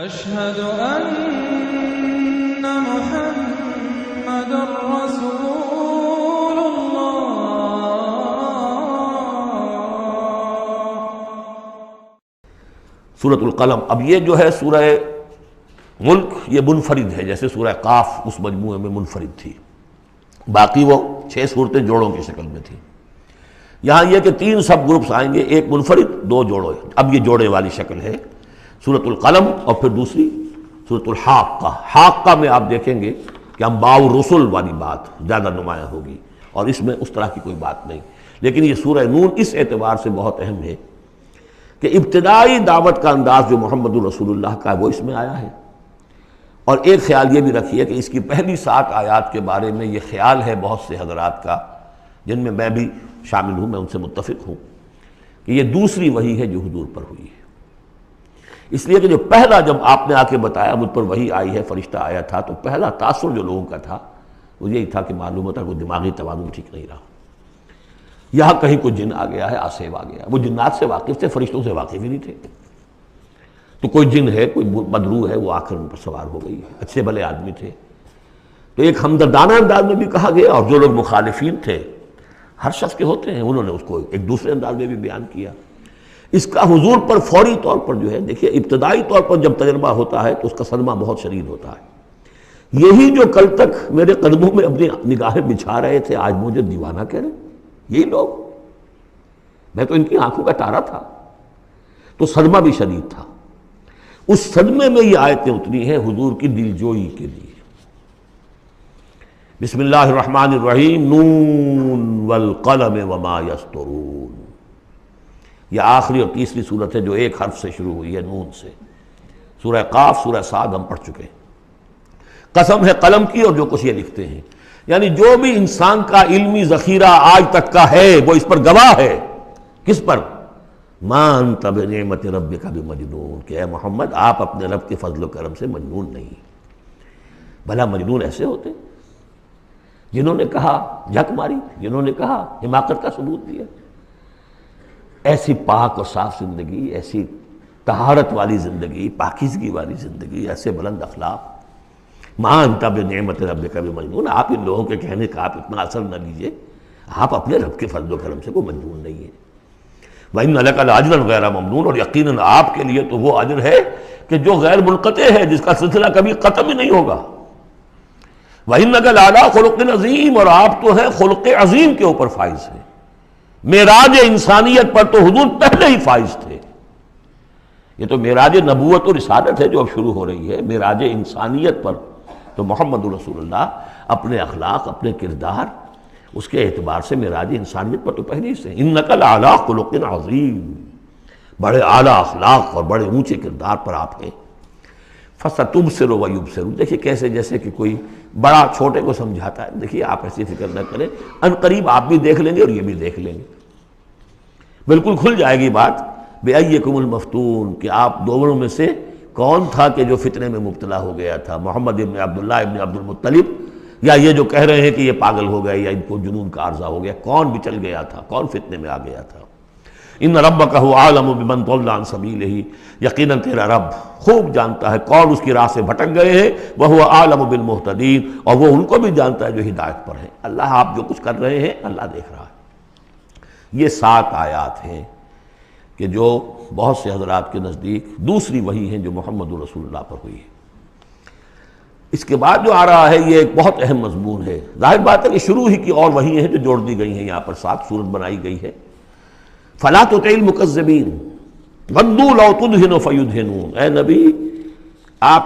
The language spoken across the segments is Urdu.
أشهد أن محمد رسول الله۔ سورۃ القلم، اب یہ جو ہے سورہ ملک یہ منفرد ہے، جیسے سورہ قاف اس مجموعے میں منفرد تھی، باقی وہ 6 صورتیں جوڑوں کی شکل میں تھی۔ یہاں یہ کہ 3 سب گروپس آئیں گے، ایک منفرد 2 جوڑے، اب یہ جوڑے والی شکل ہے سورۃ القلم، اور پھر دوسری سورۃ الحاقہ۔ حاقہ میں آپ دیکھیں گے کہ انباء الرسل والی بات زیادہ نمایاں ہوگی، اور اس میں اس طرح کی کوئی بات نہیں۔ لیکن یہ سورہ نون اس اعتبار سے بہت اہم ہے کہ ابتدائی دعوت کا انداز جو محمد الرسول اللہ کا ہے وہ اس میں آیا ہے۔ اور ایک خیال یہ بھی رکھیے کہ اس کی پہلی 7 آیات کے بارے میں یہ خیال ہے بہت سے حضرات کا، جن میں میں بھی شامل ہوں، میں ان سے متفق ہوں، کہ یہ دوسری وحی ہے جو حضور پر ہوئی ہے۔ اس لیے کہ جو پہلا جب آپ نے آ کے بتایا مجھ پر وحی آئی ہے، فرشتہ آیا تھا، تو پہلا تاثر جو لوگوں کا تھا وہ یہی تھا کہ معلوم ہوتا کہ دماغی توازن ٹھیک نہیں رہا، یہاں کہیں کوئی جن آ گیا ہے، آصف آ گیا۔ وہ جنات سے واقف تھے، فرشتوں سے واقف ہی نہیں تھے، تو کوئی جن ہے، کوئی بدروح ہے، وہ آ کر ان پر سوار ہو گئی ہے، اچھے بھلے آدمی تھے۔ تو ایک ہمدردانہ انداز میں بھی کہا گیا، اور جو لوگ مخالفین تھے، ہر شخص کے ہوتے ہیں، انہوں نے اس کو ایک دوسرے انداز میں بھی بیان کیا۔ اس کا حضور پر فوری طور پر جو ہے، دیکھیے ابتدائی طور پر جب تجربہ ہوتا ہے تو اس کا صدمہ بہت شدید ہوتا ہے۔ یہی جو کل تک میرے قدموں میں اپنی نگاہیں بچھا رہے تھے، آج مجھے دیوانہ کہہ رہے، یہی لوگ، میں تو ان کی آنکھوں کا تارا تھا۔ تو صدمہ بھی شدید تھا۔ اس صدمے میں یہ آیتیں اتری ہیں حضور کی دلجوئی کے لیے۔ بسم اللہ الرحمن الرحیم، نون والقلم وما یسطرون۔ یہ آخری اور تیسری صورت ہے جو ایک حرف سے شروع ہوئی ہے، نون سے۔ سورہ قاف، سورہ صاد ہم پڑھ چکے ہیں۔ قسم ہے قلم کی اور جو کچھ یہ لکھتے ہیں، یعنی جو بھی انسان کا علمی ذخیرہ آج تک کا ہے وہ اس پر گواہ ہے۔ کس پر؟ ما انت بنعمت ربک بمجنون، کہ اے محمد آپ اپنے رب کے فضل و کرم سے مجنون نہیں۔ بھلا مجنون ایسے ہوتے جنہوں نے کہا جھک ماری، جنہوں نے کہا حماقت کا ثبوت دیا۔ ایسی پاک اور صاف زندگی، ایسی طہارت والی زندگی، پاکیزگی والی زندگی، ایسے بلند اخلاق، ما انت بنعمت ربک بمجنون، آپ ان لوگوں کے کہنے کا آپ اتنا اثر نہ لیجئے، آپ اپنے رب کے فضل و کرم سے کوئی مجنون نہیں ہے۔ وَإِنَّ لَكَ لَأَجْرًا غَيْرَ مَمْنُونٍ، اور یقیناً آپ کے لیے تو وہ اجر ہے کہ جو غیر منقطع ہے، جس کا سلسلہ کبھی ختم ہی نہیں ہوگا۔ وَإِنَّكَ لَعَلَىٰ خُلُقٍ عَظِيمٍ، اور آپ تو ہیں خلق عظیم کے اوپر فائز ہیں۔ معراج انسانیت پر تو حضور پہلے ہی فائز تھے۔ یہ تو معراج نبوت اور رسالت ہے جو اب شروع ہو رہی ہے۔ معراج انسانیت پر تو محمد رسول اللہ اپنے اخلاق، اپنے کردار، اس کے اعتبار سے معراج انسانیت پر تو پہلے سے۔ انک لعلی خلق عظیم، بڑے اعلیٰ اخلاق اور بڑے اونچے کردار پر آپ ہیں۔ فستبصر ویبصرون، دیکھیے کیسے جیسے کہ کوئی بڑا چھوٹے کو سمجھاتا ہے۔ دیکھیے آپ ایسی فکر نہ کریں، ان قریب آپ بھی دیکھ لیں گے اور یہ بھی دیکھ لیں گے، بالکل کھل جائے گی بات۔ بِأَيِّكُمُ الْمَفْتُونُ، کہ آپ دونوں میں سے کون تھا کہ جو فتنے میں مبتلا ہو گیا تھا، محمد ابن عبداللہ ابن عبد المطلب، یا یہ جو کہہ رہے ہیں کہ یہ پاگل ہو گئے یا ان کو جنون کا عارضہ ہو گیا، کون بچل گیا تھا، کون فتنے میں آ گیا تھا؟ ان ربک هو اعلم بمن ضل عن سبیلہ، یقیناً تیرا رب خوب جانتا ہے کون اس کی راہ سے بھٹک گئے ہیں، وہو اعلم بالمہتدین، اور وہ ان کو بھی جانتا ہے جو ہدایت پر ہیں۔ اللہ آپ جو کچھ کر رہے ہیں اللہ دیکھ رہا ہے۔ یہ 7 آیات ہیں کہ جو بہت سے حضرات کے نزدیک دوسری وحی ہیں جو محمد رسول اللہ پر ہوئی ہے۔ اس کے بعد جو آ رہا ہے یہ ایک بہت اہم مضمون ہے۔ ظاہر بات ہے کہ شروع ہی کی اور وحی ہیں جو جوڑ دی گئی ہیں، یہاں پر 7 صورت بنائی گئی ہے۔ فَلَا تُطِعِ الْمُكَذِّبِينَ وَدُّوا لَوْ تُدْهِنُ فَيُدْهِنُونَ، اے نبی آپ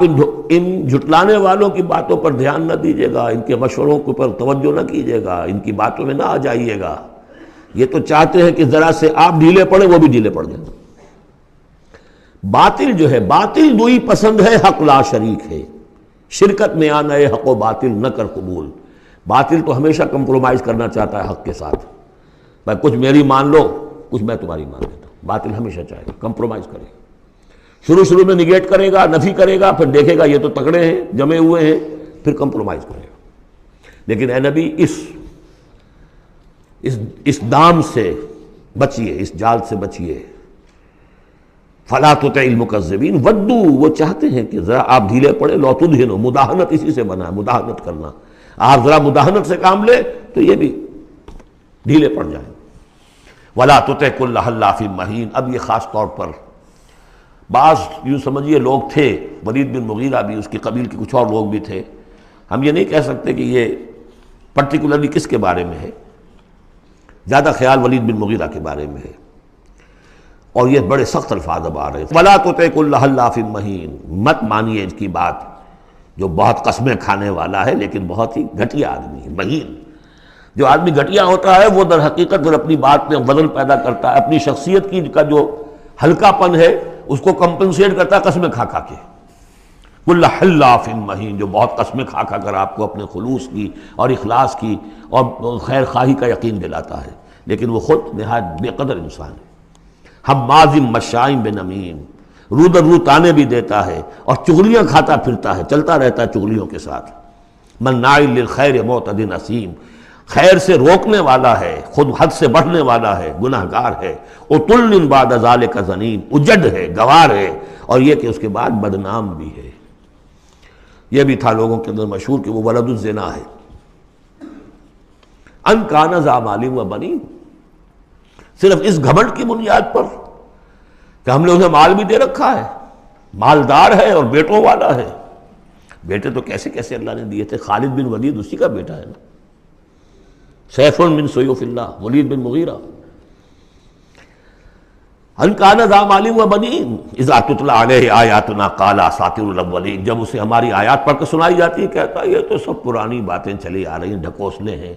ان جھٹلانے والوں کی باتوں پر دھیان نہ دیجیے گا، ان کے مشوروں کے پر توجہ نہ کیجیے گا، ان کی باتوں میں نہ آ جائیے گا۔ یہ تو چاہتے ہیں کہ ذرا سے آپ ڈھیلے پڑیں وہ بھی ڈھیلے پڑ جائیں۔ باطل جو ہے، باطل دوئی پسند ہے، حق لا شریک ہے۔ شرکت میں آنا ہے، حق و باطل نہ کر قبول۔ باطل تو ہمیشہ کمپرومائز کرنا چاہتا ہے حق کے ساتھ، بھائی کچھ میری مان لو، کچھ میں تمہاری مان لیتا ہوں۔ باطل ہمیشہ چاہے گا کمپرومائز کرے گا، شروع میں نگیٹ کرے گا، نفی کرے گا، پھر دیکھے گا یہ تو تگڑے ہیں، جمے ہوئے ہیں، پھر کمپرومائز کرے گا۔ لیکن اے نبی اس دام سے بچیے، اس جال سے بچیے فلا تطع المکذبین ودو، وہ چاہتے ہیں کہ ذرا آپ ڈھیلے پڑے، لو تدہنوا، مداہنت اسی سے بنا ہے، مداہنت کرنا، آپ ذرا مداہنت سے کام لے تو یہ بھی ڈھیلے پڑ جائیں۔ ولا تطع کل حلاف مہین، اب یہ خاص طور پر بعض یوں سمجھیے لوگ تھے، ولید بن مغیرہ بھی، اس کی قبیل کے کچھ اور لوگ بھی تھے، ہم یہ نہیں کہہ سکتے کہ یہ پرٹیکولرلی کس کے بارے میں ہے، زیادہ خیال ولید بن مغیرہ کے بارے میں ہے، اور یہ بڑے سخت الفاظ اب آ رہے ہیں۔ ولا تطع کل حلاف مہین، مت مانیے ان کی بات جو بہت قسمیں کھانے والا ہے لیکن بہت ہی گھٹیا آدمی ہے، مہین۔ جو آدمی گھٹیا ہوتا ہے وہ در حقیقت پھر اپنی بات میں وزن پیدا کرتا ہے، اپنی شخصیت کی کا جو ہلکا پن ہے اس کو کمپنسیٹ کرتا ہے قسمیں کھا کھا کے۔ کل حلاف مہین، جو بہت قسمیں کھا کھا کر آپ کو اپنے خلوص کی اور اخلاص کی اور خیر خواہی کا یقین دلاتا ہے، لیکن وہ خود نہایت بے قدر انسان ہے۔ حماز مشاء بنمیم، رو در رو تانے بھی دیتا ہے اور چغلیاں کھاتا پھرتا ہے، چلتا رہتا ہے چغلیوں کے ساتھ۔ مناع للخیر معتد اثیم، خیر سے روکنے والا ہے، خود حد سے بڑھنے والا ہے، گناہ گار ہے۔ عتل بعد ذلک زنیم، اجڑ ہے، گوار ہے، اور یہ کہ اس کے بعد بدنام بھی ہے۔ یہ بھی تھا لوگوں کے اندر مشہور کہ وہ ولد الزنا ہے۔ ان کان ذا مال و بنین، صرف اس گھمنڈ کی بنیاد پر کہ ہم نے اسے مال بھی دے رکھا ہے، مالدار ہے اور بیٹوں والا ہے۔ بیٹے تو کیسے کیسے اللہ نے دیے تھے، خالد بن ولید اسی کا بیٹا ہے نا، سیف من سیوف اللہ، ولید بن مغیرہ۔ ان کان ذا مال و بنین اذا تتلی علیہ آیاتنا قال اساطیر الاولین، جب اسے ہماری آیات پڑھ کے سنائی جاتی ہے کہتا ہے یہ تو سب پرانی باتیں چلی آ رہی ہیں، ڈھکوسلے ہیں،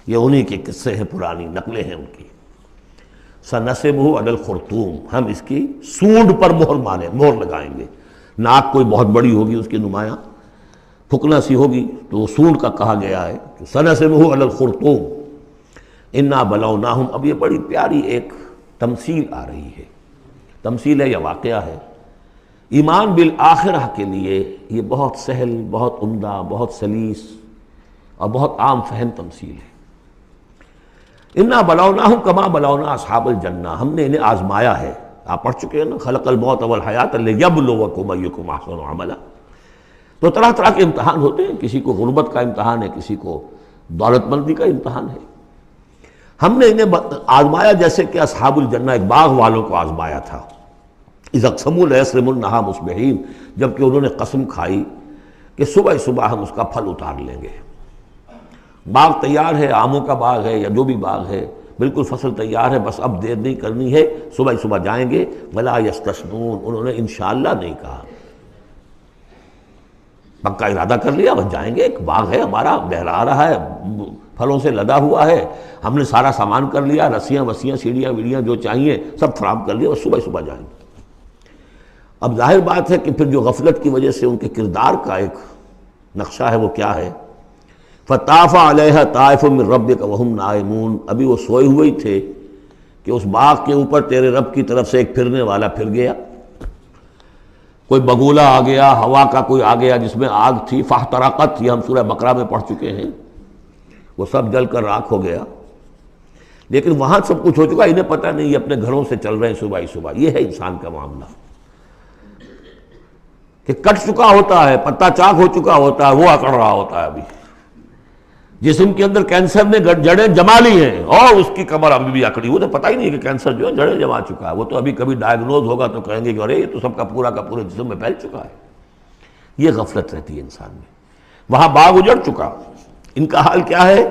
یہ انہی کے قصے ہیں، پرانی نقلیں ہیں ان کی۔ سنسمہ علی الخرطوم، ہم اس کی سونڈ پر مہر لگائیں گے۔ ناک کوئی بہت بڑی ہوگی اس کی نمایاں پھکنا سی ہوگی تو سونڈ کا کہا گیا ہے۔ سنسمہ علی الخرطوم انا بلوناہم، اب یہ بڑی پیاری ایک تمثیل آ رہی ہے، تمثیل ہے یا واقعہ ہے۔ ایمان بالآخرہ کے لیے یہ بہت سہل، بہت عمدہ، بہت سلیس اور بہت عام فہم تمثیل ہے۔ انا بلوناہم کما بلونا اصحاب الجنہ، ہم نے انہیں آزمایا ہے، آپ پڑھ چکے ہیں نا، خلق الموت والحیات لیبلوکم ایکم احسن عملا۔ تو طرح طرح کے امتحان ہوتے ہیں، کسی کو غربت کا امتحان ہے، کسی کو دولت مندی کا امتحان ہے۔ ہم نے انہیں آزمایا جیسے کہ اصحاب الجنہ ایک باغ والوں کو آزمایا تھا۔ اذا اقسموا لیصرمنھا مصبحین، جبکہ انہوں نے قسم کھائی کہ صبح صبح ہم اس کا پھل اتار لیں گے۔ باغ تیار ہے، آموں کا باغ ہے یا جو بھی باغ ہے، بالکل فصل تیار ہے، بس اب دیر نہیں کرنی ہے، صبح صبح جائیں گے۔ ولا یستثنون، انہوں نے انشاءاللہ نہیں کہا، پکا ارادہ کر لیا، بس جائیں گے، ایک باغ ہے ہمارا، بہرا رہا ہے، پھلوں سے لدا ہوا ہے، ہم نے سارا سامان کر لیا، رسیاں وسیاں سیڑھیاں ویڑیاں جو چاہیے سب فراہم کر لیا، بس صبح صبح جائیں گے۔ اب ظاہر بات ہے کہ پھر جو غفلت کی وجہ سے ان کے کردار کا ایک نقشہ ہے وہ کیا ہے، فطاف علیہا طائف من ربک وہم نائمون، ابھی وہ سوئے ہوئے ہی تھے کہ اس باغ کے اوپر تیرے رب کی طرف سے ایک پھرنے والا پھر گیا، کوئی بگولہ آ گیا، ہوا کا کوئی آ گیا جس میں آگ تھی، فاحترقت، یہ ہم سورہ بقرہ میں پڑھ چکے ہیں، وہ سب جل کر راکھ ہو گیا۔ لیکن وہاں سب کچھ ہو چکا، انہیں پتہ نہیں، یہ اپنے گھروں سے چل رہے ہیں صبح ہی صبح۔ یہ ہے انسان کا معاملہ کہ کٹ چکا ہوتا ہے، پتا چاک ہو چکا ہوتا ہے، وہ اکڑ رہا ہوتا ہے ابھی۔ جسم کے اندر کینسر نے جڑیں جما لی ہیں اور اس کی کمر ابھی بھی اکڑی، وہ تو پتہ ہی نہیں کہ کینسر جو ہے جڑیں جما چکا ہے، وہ تو ابھی کبھی ڈائیگنوز ہوگا تو کہیں گے کہ ارے یہ تو سب کا پورا جسم میں پھیل چکا ہے۔ یہ غفلت رہتی ہے انسان میں۔ وہاں باغ اجڑ چکا، ان کا حال کیا ہے،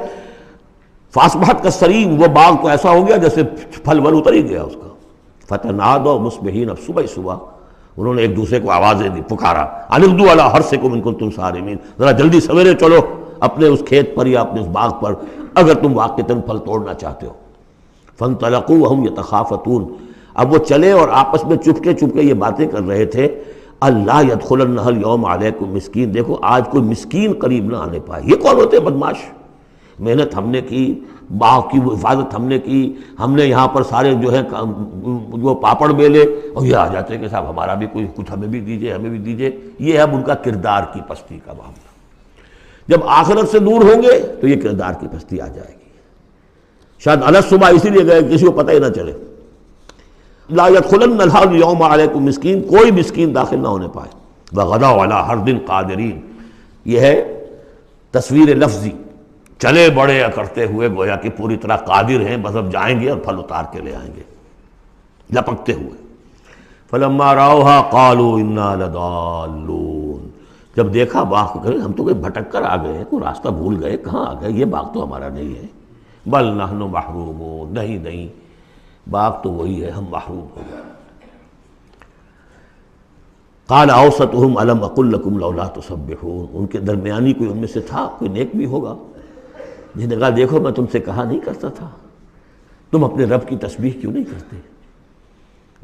فاصبحت کالصریم، وہ باغ تو ایسا ہو گیا جیسے پھل ول اتر ہی گیا اس کا۔ فتنادوا مصبحین، اب صبح صبح انہوں نے ایک دوسرے کو آوازیں دی، پکارا، ان اغدوا علی حرثکم ان کنتم صارمین، ذرا جلدی سویرے چلو اپنے اس کھیت پر یا اپنے اس باغ پر اگر تم واقعتاً پھل توڑنا چاہتے ہو۔ فانطلقوا وهم يتخافتون، اب وہ چلے اور آپس میں چپکے چپکے یہ باتیں کر رہے تھے، اللہ يدخلنہ اليوم علیکم مسکین، دیکھو آج کوئی مسکین قریب نہ آنے پائے۔ یہ کون ہوتے ہیں بدماش؟ محنت ہم نے کی، باغ کی حفاظت ہم نے کی، ہم نے یہاں پر سارے جو ہے وہ پاپڑ بیلے، اور یہ آ جاتے ہیں کہ صاحب ہمارا بھی کوئی کچھ ہمیں بھی دیجئے، ہمیں بھی دیجئے۔ یہ ہے اب ان کا کردار کی پستی کا معاملہ۔ جب آخرت سے دور ہوں گے تو یہ کردار کی پستی آ جائے گی۔ شاید الگ صبح اسی لیے گئے کسی کو پتہ ہی نہ چلے، لا يدخلن اليوم علیکم مسکین، کوئی مسکین داخل نہ ہونے پائے. وغدوا علی حرد قادرین، یہ ہے تصویر لفظی، چلے بڑے کرتے ہوئے گویا کہ پوری طرح قادر ہیں، بس اب جائیں گے اور پھل اتار کے لے آئیں گے لپکتے ہوئے. فلما راؤہا قالوا انا لضالون، جب دیکھا باغ کو کہ ہم تو کوئی بھٹک کر آ گئے، کوئی راستہ بھول گئے، کہاں آ گئے، یہ باغ تو ہمارا نہیں ہے. بل نحن محرومون، نہیں نہیں باغ تو وہی ہے، ہم محروم ہو گئے. قال اوسطهم الم اقل لكم لولا تسبحون، ان کے درمیانی کوئی ان میں سے تھا، کوئی نیک بھی ہوگا جس نے کہا دیکھو میں تم سے کہا نہیں کرتا تھا، تم اپنے رب کی تسبیح کیوں نہیں کرتے،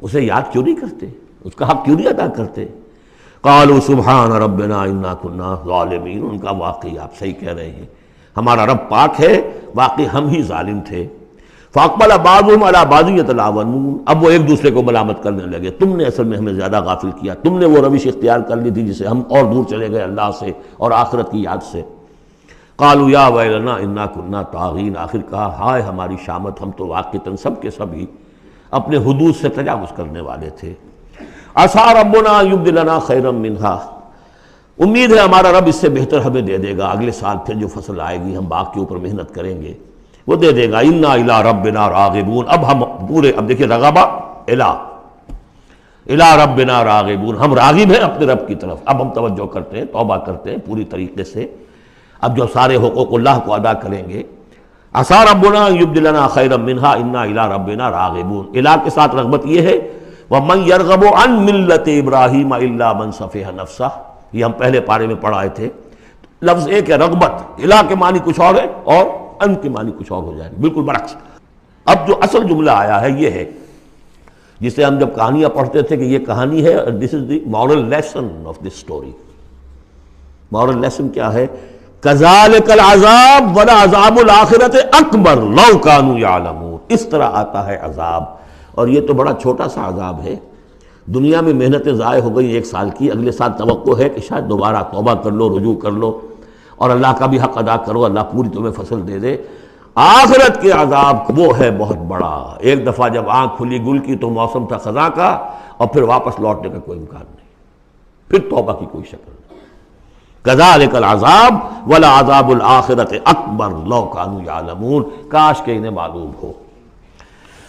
اسے یاد کیوں نہیں کرتے، اس کا حق کیوں نہیں ادا کرتے. قالوا سبحان ربنا انا كنا ظالمین، ان کا واقعی آپ صحیح کہہ رہے ہیں، ہمارا رب پاک ہے، واقعی ہم ہی ظالم تھے. فاقبل بعضهم على بعض يتلاونون، اب وہ ایک دوسرے کو ملامت کرنے لگے، تم نے اصل میں ہمیں زیادہ غافل کیا، تم نے وہ روش اختیار کر لی تھی جسے ہم اور دور چلے گئے اللہ سے اور آخرت کی یاد سے. قالوا یا ویلنا انا كنا طاغین، آخر کہا ہائے ہماری شامت، ہم تو واقعتاً سب کے سب ہی اپنے حدود سے تجاوز کرنے والے تھے. عسى ربنا يبدلنا خيرا منها، امید ہے ہمارا رب اس سے بہتر ہمیں دے دے گا، اگلے سال پھر جو فصل آئے گی ہم باغ کے اوپر محنت کریں گے وہ دے دے گا. انا الى ربنا راغبون، اب ہم پورے، اب دیکھیں رغبہ الى ربنا راغبون، ہم راغب ہیں اپنے رب کی طرف، اب ہم توجہ کرتے ہیں، توبہ کرتے ہیں پوری طریقے سے، اب جو سارے حقوق اللہ کو ادا کریں گے. عسى ربنا يبدلنا خيرا منها انا الى ربنا راغبون، الہ کے ساتھ رغبت یہ ہے وَمَنْ يَرْغَبُ عَنْ مِلَّةِ إِبْرَاهِيمَ إِلَّا مَنْ سَفِهَ نَفْسَهُ، یہ ہم پہلے پارے میں پڑھائے تھے. لفظ ایک ہے رغبت، الہ کے معنی کچھ اور ہے اور ان کے معنی کچھ اور ہو جائے گا، بالکل برعکس. اب جو اصل جملہ آیا ہے یہ ہے جسے ہم جب کہانیاں پڑھتے تھے کہ یہ کہانی ہے، this is the moral lesson of this story. Moral lesson کیا ہے؟ كَذَلِكَ الْعَذَابُ وَلَعَذَابُ الْآخِرَةِ أَكْبَرُ لَوْ كَانُوا يَعْلَمُونَ، اس طرح آتا ہے عذاب، اور یہ تو بڑا چھوٹا سا عذاب ہے. دنیا میں محنتیں ضائع ہو گئی ایک سال کی، اگلے سال توقع ہے کہ شاید دوبارہ توبہ کر لو، رجوع کر لو اور اللہ کا بھی حق ادا کرو، اللہ پوری تمہیں فصل دے دے. آخرت کے عذاب وہ ہے بہت بڑا. ایک دفعہ جب آنکھ کھلی گل کی تو موسم تھا خزاں کا، اور پھر واپس لوٹنے کا کوئی امکان نہیں، پھر توبہ کی کوئی شکل نہیں. كَذَلِكَ الْعَذَابُ وَلَعَذَابُ الْآخِرَةِ أَكْبَرُ لَوْ كَانُوا يَعْلَمُونَ، کاش کہ انہیں معلوم ہو.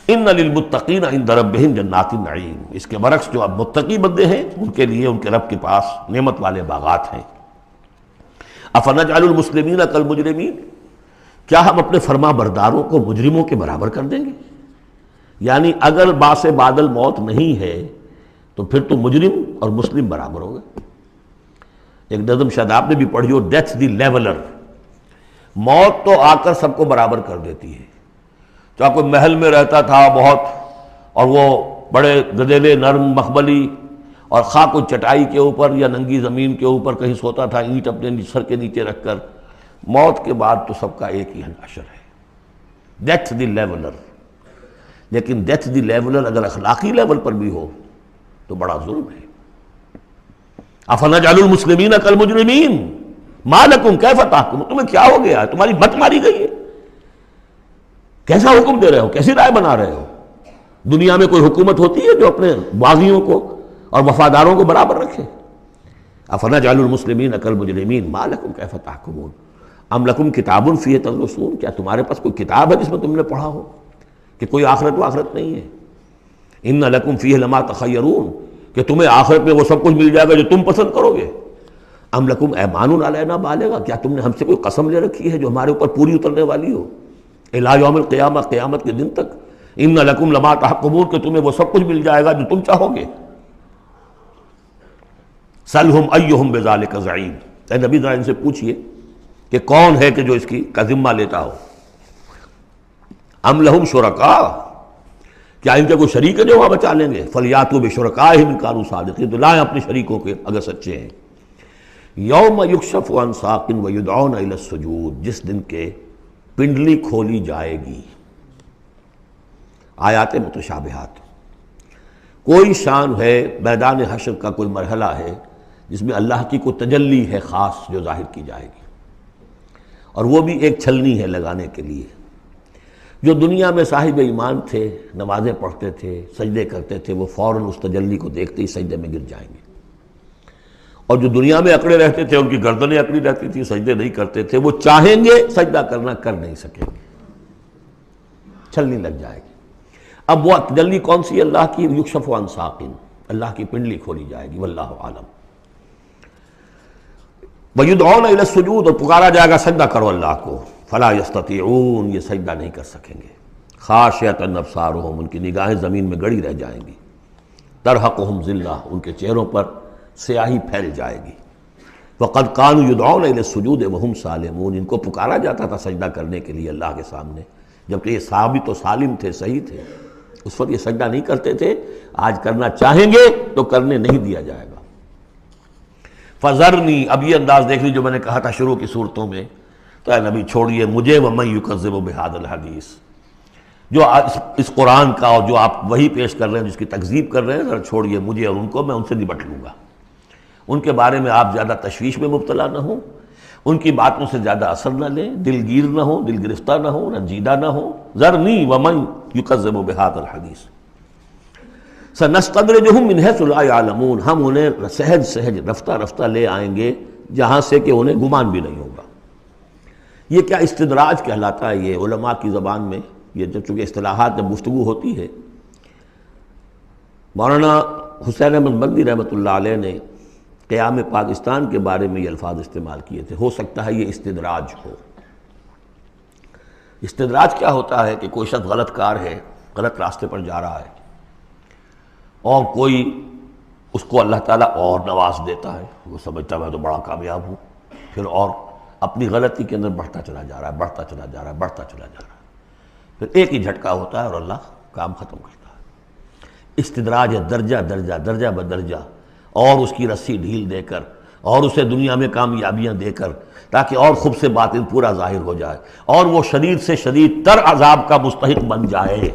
ان للمتقین عند ربہم جنات النعیم، اس کے برعکس جو اب متقی بندے ہیں ان کے لیے ان کے رب کے پاس نعمت والے باغات ہیں. افنجعل المسلمین کالمجرمین، کیا ہم اپنے فرما برداروں کو مجرموں کے برابر کر دیں گے؟ یعنی اگر باعث بادل موت نہیں ہے تو پھر تو مجرم اور مسلم برابر ہو گئے. ایک نظم شاید آپ نے بھی پڑھی ہو، ڈیتھ دی لیولر، موت تو آ کر سب کو برابر کر دیتی ہے. چاہے کوئی محل میں رہتا تھا بہت اور وہ بڑے گدیلے نرم مخملی، اور خواہ کوئی چٹائی کے اوپر یا ننگی زمین کے اوپر کہیں سوتا تھا اینٹ اپنے سر کے نیچے رکھ کر، موت کے بعد تو سب کا ایک ہی حشر ہے، ڈیتھ دی لیولر. لیکن ڈیتھ دی لیولر اگر اخلاقی لیول پر بھی ہو تو بڑا ظلم ہے. افنجعل المسلمین کالمجرمین ما لکم کیف تحکمون، تمہیں کیا ہو گیا ہے، تمہاری مت ماری گئی ہے، کیسا حکم دے رہے ہو، کیسی رائے بنا رہے ہو؟ دنیا میں کوئی حکومت ہوتی ہے جو اپنے باغیوں کو اور وفاداروں کو برابر رکھے؟ افنجعل المسلمین کالمجرمین ما لکم کیف تحکمون ام لکم کتاب فیہ تدرسون، کیا تمہارے پاس کوئی کتاب ہے جس میں تم نے پڑھا ہو کہ کوئی آخرت و آخرت نہیں ہے؟ ان لکم فیہ لما تخیرون، کہ تمہیں آخرت میں وہ سب کچھ مل جائے گا جو تم پسند کرو گے. ام لکم ایمان علینا بالغہ، کیا تم نے ہم سے کوئی قسم لے رکھی ہے جو ہمارے اوپر پوری اترنے والی ہو الی یوم القیامہ، قیامت کے دن تک. ان لکم لما تحکمون، کہ تمہیں وہ سب کچھ مل جائے گا جو تم چاہو گے. سلہم ایہم بذالک زعیم، اے نبی ذرا ان سے پوچھئے کہ کون ہے کہ جو اس کی کا ذمہ لیتا ہو. ام لہم شرکاء، کیا ان کے کوئی شریک ہے جو وہاں بچا لیں گے؟ فلیاتوا بشرکائہم ان کانوا صادقین، تو لائیں اپنے شریکوں کے اگر سچے ہیں. یوم یکشف عن ساق ویدعون الی السجود، جس دن کے پنڈلی کھولی جائے گی. آیات متشابہات، کوئی شان ہے میدان حشر کا، کوئی مرحلہ ہے جس میں اللہ کی کوئی تجلی ہے خاص جو ظاہر کی جائے گی، اور وہ بھی ایک چھلنی ہے لگانے کے لیے. جو دنیا میں صاحب ایمان تھے، نمازیں پڑھتے تھے، سجدے کرتے تھے، وہ فوراً اس تجلی کو دیکھتے ہی سجدے میں گر جائیں گے، اور جو دنیا میں اکڑے رہتے تھے، ان کی گردنیں اکڑی رہتی تھی، سجدے نہیں کرتے تھے، وہ چاہیں گے سجدہ کرنا، کر نہیں سکیں گے، چھلنی لگ جائے گی۔ اب وہ تجلی کون سی اللہ کی؟ یکشف عن ساق، اللہ کی پنڈلی کھولی جائے گی، واللہ عالم۔ وَيُدْعَوْنَ إِلَى السُّجُودِ، اور پکارا جائے گا سجدہ کرو اللہ کو، فَلَا يَسْتَطِيعُونَ، یہ سجدہ نہیں کر سکیں گے۔ خَاشِعَةً أَبْصَارُهُمْ، ان کی نگاہیں زمین میں گڑی رہ جائیں گی۔ ترہقہم ذلہ، ان کے چہروں پر سیاہی پھیل جائے گی۔ وَقَدْ كَانُوا يُدْعَوْنَ إِلَى السُّجُودِ وَهُمْ سَالِمُونَ، ان کو پکارا جاتا تھا سجدہ کرنے کے لیے اللہ کے سامنے، جبکہ یہ ثابت و سالم تھے، صحیح تھے، اس وقت یہ سجدہ نہیں کرتے تھے۔ آج کرنا چاہیں گے تو کرنے نہیں دیا جائے گا۔ فَذَرْنِي، اب یہ انداز دیکھ لی جو میں نے کہا تھا شروع کی صورتوں میں، تو اے نبی چھوڑیے مجھے، وَمَن يُكَذِّبُ بِهَذَا الْحَدِيثِ، جو اس قرآن کا اور جو آپ وہی پیش کر رہے ہیں، جس کی تکذیب کر رہے ہیں، ذرا چھوڑیے مجھے اور ان کو، میں ان سے نبٹ لوں گا۔ ان کے بارے میں آپ زیادہ تشویش میں مبتلا نہ ہوں، ان کی باتوں سے زیادہ اثر نہ لیں، دلگیر نہ ہوں، دل گرفتہ نہ ہوں، رنجیدہ نہ ہوں۔ ذرنی ومن یکذب بہذا الحدیث سنستدرجہم من حیث لا یعلمون، ہم انہیں سہج سہج رفتہ رفتہ لے آئیں گے جہاں سے کہ انہیں گمان بھی نہیں ہوگا۔ یہ کیا استدراج کہلاتا ہے یہ علماء کی زبان میں، یہ جب چونکہ اصطلاحات جب گفتگو ہوتی ہے۔ مولانا حسین احمد مدنی رحمۃ اللہ علیہ نے قیام پاکستان کے بارے میں یہ الفاظ استعمال کیے تھے، ہو سکتا ہے یہ استدراج ہو۔ استدراج کیا ہوتا ہے کہ کوئی شخص غلط کار ہے، غلط راستے پر جا رہا ہے، اور کوئی اس کو اللہ تعالیٰ اور نواز دیتا ہے، وہ سمجھتا ہے میں تو بڑا کامیاب ہوں، پھر اور اپنی غلطی کے اندر بڑھتا چلا جا رہا ہے، بڑھتا چلا جا رہا ہے، بڑھتا چلا جا رہا ہے، پھر ایک ہی جھٹکا ہوتا ہے اور اللہ کام ختم کرتا ہے۔ استدراج ہے درجہ درجہ، درجہ بدرجہ، اور اس کی رسی ڈھیل دے کر، اور اسے دنیا میں کامیابیاں دے کر، تاکہ اور خوب سے باطن پورا ظاہر ہو جائے، اور وہ شدید سے شدید تر عذاب کا مستحق بن جائے،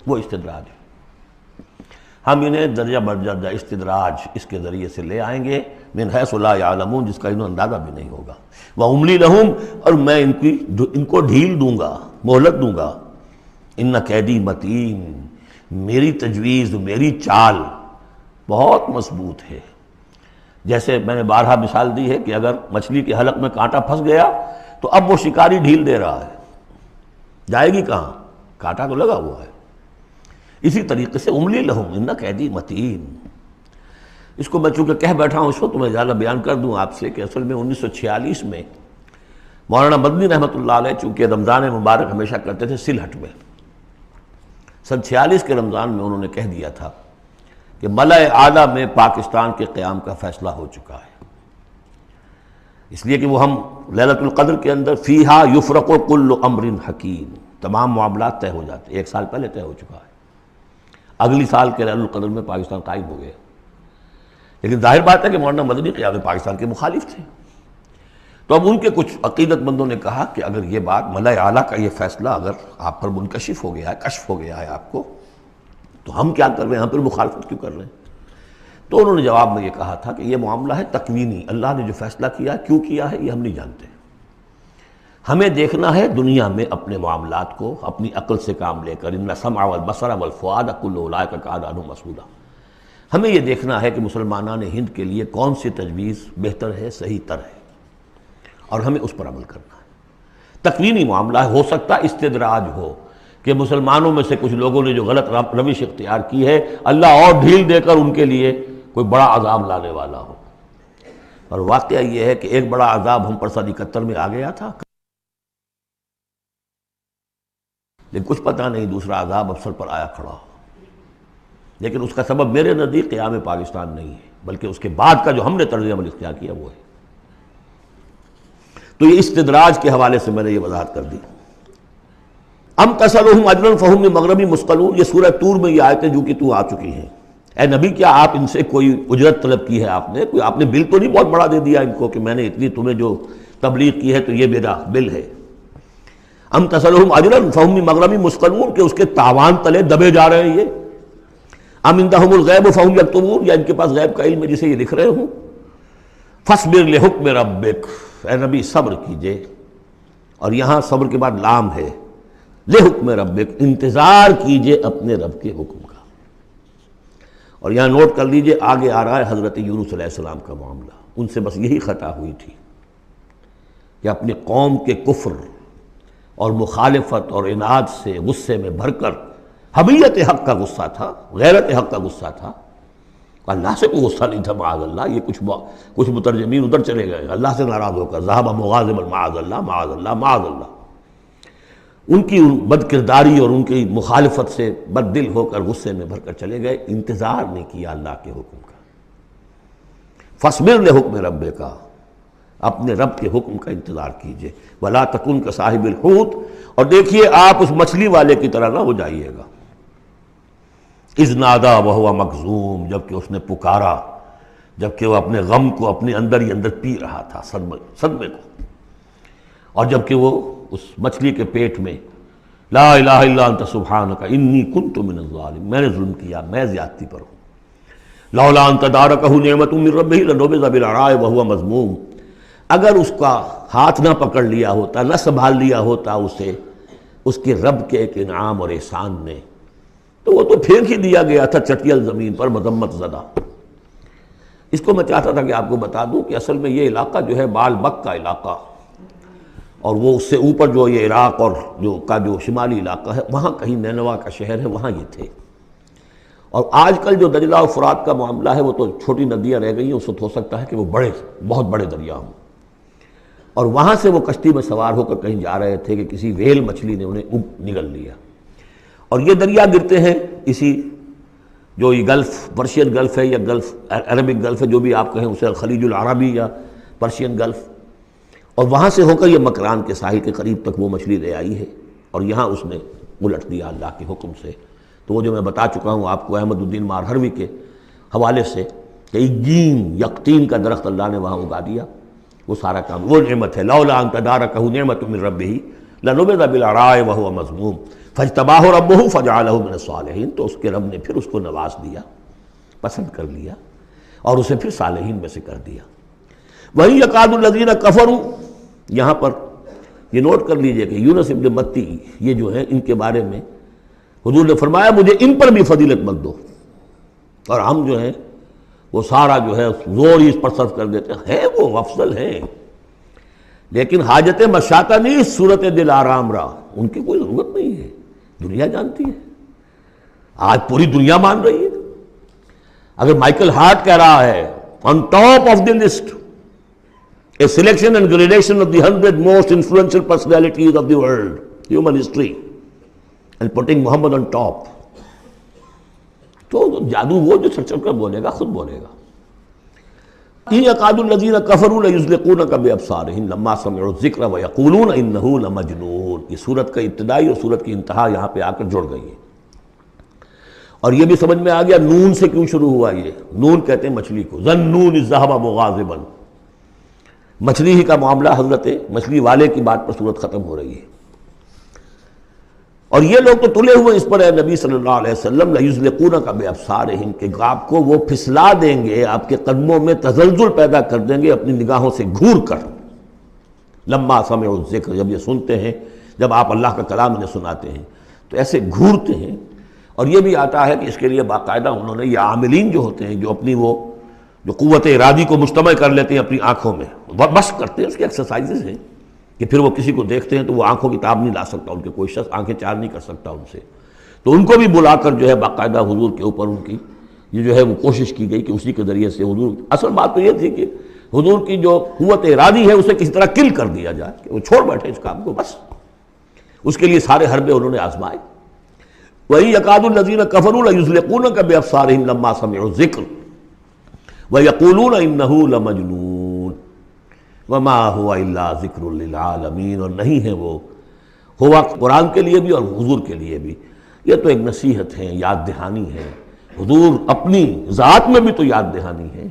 وہ استدراج ہے۔ ہم انہیں درجہ بدرجہ استدراج اس کے ذریعے سے لے آئیں گے، من حیث لا یعلمون، جس کا انہیں اندازہ بھی نہیں ہوگا۔ وَأُمْلِي لَهُمْ، اور میں ان کو ڈھیل دوں گا، مہلت دوں گا۔ ان قیدی متین، میری تجویز، میری چال بہت مضبوط ہے۔ جیسے میں نے بارہا مثال دی ہے کہ اگر مچھلی کے حلق میں کانٹا پھنس گیا تو اب وہ شکاری ڈھیل دے رہا ہے، جائے گی کہاں؟ کانٹا تو لگا ہوا ہے۔ اسی طریقے سے املی لہم ان قیدی متین، اس کو میں چونکہ کہہ بیٹھا ہوں، اس کو تو میں زیادہ بیان کر دوں آپ سے کہ اصل میں 1946 میں مولانا مدنی رحمۃ اللہ علیہ چونکہ رمضان مبارک ہمیشہ کرتے تھے سلہٹ میں، سن 46 کے رمضان میں انہوں نے کہہ دیا تھا کہ ملأ اعلیٰ میں پاکستان کے قیام کا فیصلہ ہو چکا ہے، اس لیے کہ وہ ہم لیلۃ القدر کے اندر فیہا یفرق کل امر حکیم، تمام معاملات طے ہو جاتے، ایک سال پہلے طے ہو چکا ہے، اگلی سال کے لیلۃ القدر میں پاکستان قائم ہو گیا۔ لیکن ظاہر بات ہے کہ مولانا مدنی قیام پاکستان کے مخالف تھے، تو اب ان کے کچھ عقیدت مندوں نے کہا کہ اگر یہ بات ملأ اعلیٰ کا یہ فیصلہ اگر آپ پر منکشف ہو گیا ہے، کشف ہو گیا ہے آپ کو، تو ہم کیا کر رہے ہیں، ہم پھر مخالفت کیوں کر رہے ہیں؟ تو انہوں نے جواب میں یہ کہا تھا کہ یہ معاملہ ہے تکوینی، اللہ نے جو فیصلہ کیا ہے، کیوں کیا ہے، یہ ہم نہیں جانتے۔ ہمیں دیکھنا ہے دنیا میں اپنے معاملات کو اپنی عقل سے کام لے کر، ان السمع والبصر والفؤاد کل اولئک کان عنہ مسئولا، ہمیں یہ دیکھنا ہے کہ مسلمانان ہند کے لیے کون سی تجویز بہتر ہے، صحیح تر ہے، اور ہمیں اس پر عمل کرنا ہے۔ تکوینی معاملہ ہے، ہو سکتا استدراج ہو کہ مسلمانوں میں سے کچھ لوگوں نے جو غلط روش اختیار کی ہے، اللہ اور ڈھیل دے کر ان کے لیے کوئی بڑا عذاب لانے والا ہو۔ اور واقعہ یہ ہے کہ ایک بڑا عذاب ہم پر سن 71 میں آ گیا تھا، لیکن کچھ پتہ نہیں دوسرا عذاب افسر پر آیا کھڑا ہو، لیکن اس کا سبب میرے نزدیک قیام پاکستان نہیں ہے، بلکہ اس کے بعد کا جو ہم نے طرز عمل اختیار کیا وہ ہے۔ تو یہ استدراج کے حوالے سے میں نے یہ وضاحت کر دی۔ ام تسلہم اجرا فہم من مغرم مثقلون، یہ سورہ طور میں یہ آیتیں جو کہ تو آ چکی ہیں۔ اے نبی کیا آپ ان سے کوئی اجرت طلب کی ہے؟ آپ نے بل تو نہیں بہت بڑا دے دیا ان کو کہ میں نے اتنی تمہیں جو تبلیغ کی ہے تو یہ میرا بل ہے؟ ام تسلہم اجرا فہم من مغرم مثقلون، کہ اس کے تاوان تلے دبے جا رہے ہیں یہ۔ ام عندہم الغیب فہم یکتبون، یا ان کے پاس غیب کا علم ہے جسے یہ لکھ رہے ہوں۔ فاصبر لحکم ربک، اے نبی صبر کیجئے، اور یہاں صبر کے بعد لام ہے، لحکم ربک، انتظار کیجئے اپنے رب کے حکم کا۔ اور یہاں نوٹ کر لیجئے آگے آ رہا ہے حضرت یونس علیہ السلام کا معاملہ۔ ان سے بس یہی خطا ہوئی تھی کہ اپنی قوم کے کفر اور مخالفت اور عناد سے غصے میں بھر کر، حمیت حق کا غصہ تھا، غیرت حق کا غصہ تھا، اللہ سے کوئی غصہ نہیں تھا معاذ اللہ۔ یہ کچھ مترجمین ادھر چلے گئے، اللہ سے ناراض ہو کر ذہب مغاضبا معاذ اللہ معاذ اللہ معاذ اللہ۔ ان کی بد کرداری اور ان کی مخالفت سے بد دل ہو کر غصے میں بھر کر چلے گئے، انتظار نہیں کیا اللہ کے حکم کا۔ فاصبر لحکم ربک، اپنے رب کے حکم کا انتظار کیجئے، ولا تکن کصاحب الحوت، اور دیکھیے آپ اس مچھلی والے کی طرح نہ ہو جائیے گا، اذ نادا وہو مکظوم، جبکہ اس نے پکارا جبکہ وہ اپنے غم کو اپنے اندر ہی اندر پی رہا تھا، صدمے کو، اور جبکہ وہ اس مچھلی کے پیٹ میں لا الہ الا انت سبحانک انی کنت من الظالمین، میں نے ظلم کیا، میں زیادتی پر ہوں، لولا ان تدارکہ نعمت من ربہ لنبذ بالعراء وہو مذموم، اگر اس کا ہاتھ نہ پکڑ لیا ہوتا، نہ سنبھال لیا ہوتا اسے اس کے رب کے ایک انعام اور احسان نے، تو وہ تو پھینک ہی دیا گیا تھا چٹیل زمین پر مذمت زدہ۔ اس کو میں چاہتا تھا کہ آپ کو بتا دوں کہ اصل میں یہ علاقہ جو ہے بال بک کا علاقہ، اور وہ اس سے اوپر جو یہ عراق اور جو شمالی علاقہ ہے، وہاں کہیں نینوا کا شہر ہے، وہاں یہ تھے۔ اور آج کل جو دجلہ اور فرات کا معاملہ ہے وہ تو چھوٹی ندیاں رہ گئی ہیں، اس وقت ہو سکتا ہے کہ وہ بہت بڑے دریا ہوں، اور وہاں سے وہ کشتی میں سوار ہو کر کہیں جا رہے تھے کہ کسی ویل مچھلی نے انہیں نگل لیا، اور یہ دریا گرتے ہیں اسی جو یہ گلف، پرشین گلف ہے یا گلف عربک گلف ہے، جو بھی آپ کہیں اسے، خلیج العربی یا پرشین گلف، اور وہاں سے ہو کر یہ مکران کے ساحل کے قریب تک وہ مچھلی لے آئی ہے، اور یہاں اس نے الٹ دیا اللہ کے حکم سے۔ تو وہ جو میں بتا چکا ہوں آپ کو احمد الدین مارہروی کے حوالے سے کہ ایگین یقطین کا درخت اللہ نے وہاں اگا دیا، وہ سارا کام وہ نعمت ہے، لولا ان تدارکہ نعمت من ربہ لنبذ بالعراء وہو مذموم فاجتباہ ربہ فجعلہ من الصالحین، تو اس کے رب نے پھر اس کو نواز دیا، پسند کر لیا، اور اسے پھر صالحین میں سے کر دیا۔ وہیں یکاد الذین کفروا، یہاں پر یہ نوٹ کر لیجئے کہ یونس ابن متی یہ جو ہے ان کے بارے میں حضور نے فرمایا مجھے ان پر بھی فضیلت مت دو، اور ہم جو ہیں وہ سارا جو ہے زور ہی اس پر صرف کر دیتے ہیں، وہ افضل ہیں، لیکن حاجت مشاطہ نہیں، صورت دل آرام را، ان کی کوئی ضرورت نہیں ہے، دنیا جانتی ہے، آج پوری دنیا مان رہی ہے۔ اگر مائیکل ہارٹ کہہ رہا ہے on top of the list a selection and gradation of the 100 most influential personalities of the world, human history, and putting Muhammad on top, تو جادو وہ جو چڑھ کر بولے گا خود بولے گا۔ إِن يَكَادُ الَّذِينَ كَفَرُوا لَيُزْلِقُونَكَ بِأَبْصَارِهِمْ لَمَّا سَمِعُوا الذِّكْرَ وَيَقُولُونَ إِنَّهُ لَمَجْنُونٌ۔ یہ سورت کا ابتدائی اور سورت کی انتہا یہاں پہ آ کر جڑ گئی ہے، اور یہ بھی سمجھ میں آ گیا نون سے کیوں شروع ہوا۔ یہ نون کہتے ہیں مچھلی کو، ذَنُّونِ الذَّهَبَ مُغَاضِبًا، مچھلی ہی کا معاملہ، حضرت مچھلی والے کی بات پر صورت ختم ہو رہی ہے، اور یہ لوگ تو تلے ہوئے اس پر ہے نبی صلی اللہ علیہ وسلم، لَيُزْلِقُونَكَ بِأَبْصَارِهِمْ کہ آپ کو وہ پھسلا دیں گے، آپ کے قدموں میں تزلزل پیدا کر دیں گے اپنی نگاہوں سے گھور کر۔ لما سمعوا الذکر، جب یہ سنتے ہیں، جب آپ اللہ کا کلام انہیں سناتے ہیں تو ایسے گھورتے ہیں۔ اور یہ بھی آتا ہے کہ اس کے لیے باقاعدہ انہوں نے یہ عاملین جو ہوتے ہیں، جو اپنی وہ جو قوت ارادی کو مجتمع کر لیتے ہیں اپنی آنکھوں میں، مشق کرتے ہیں، اس کی ایکسرسائزز ہیں کہ پھر وہ کسی کو دیکھتے ہیں تو وہ آنکھوں کی تاب نہیں لا سکتا، ان کے کوئی شخص آنکھیں چار نہیں کر سکتا ان سے، تو ان کو بھی بلا کر جو ہے باقاعدہ حضور کے اوپر ان کی یہ جو ہے وہ کوشش کی گئی کہ اسی کے ذریعے سے حضور، اصل بات تو یہ تھی کہ حضور کی جو قوت ارادی ہے اسے کسی طرح کل کر دیا جائے کہ وہ چھوڑ بیٹھے اس کام کو، بس اس کے لیے سارے حربے انہوں نے آزمائے۔ وَإِن يَكَادُ الَّذِينَ كَفَرُوا لَيُزْلِقُونَكَ بِأَبْصَارِهِمْ لَمَّا سَمِعُوا الذِّكْرَ وَيَقُولُونَ إِنَّهُ لَمَجْنُونٌ وَمَا هُوَ إِلَّا ذِكْرٌ لِّلْعَالَمِينَ، اور نہیں ہے وہ، ہوا قرآن کے لیے بھی اور حضور کے لیے بھی، یہ تو ایک نصیحت ہے، یاد دہانی ہے۔ حضور اپنی ذات میں بھی تو یاد دہانی ہے،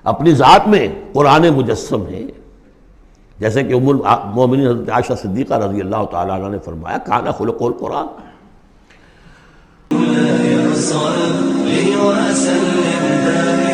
اپنی ذات میں قرآن مجسم ہے، جیسے کہ ام المومنین حضرت عائشہ صدیقہ رضی اللہ تعالیٰ عنہ نے فرمایا کان خلق القرآن۔ صلی وسلم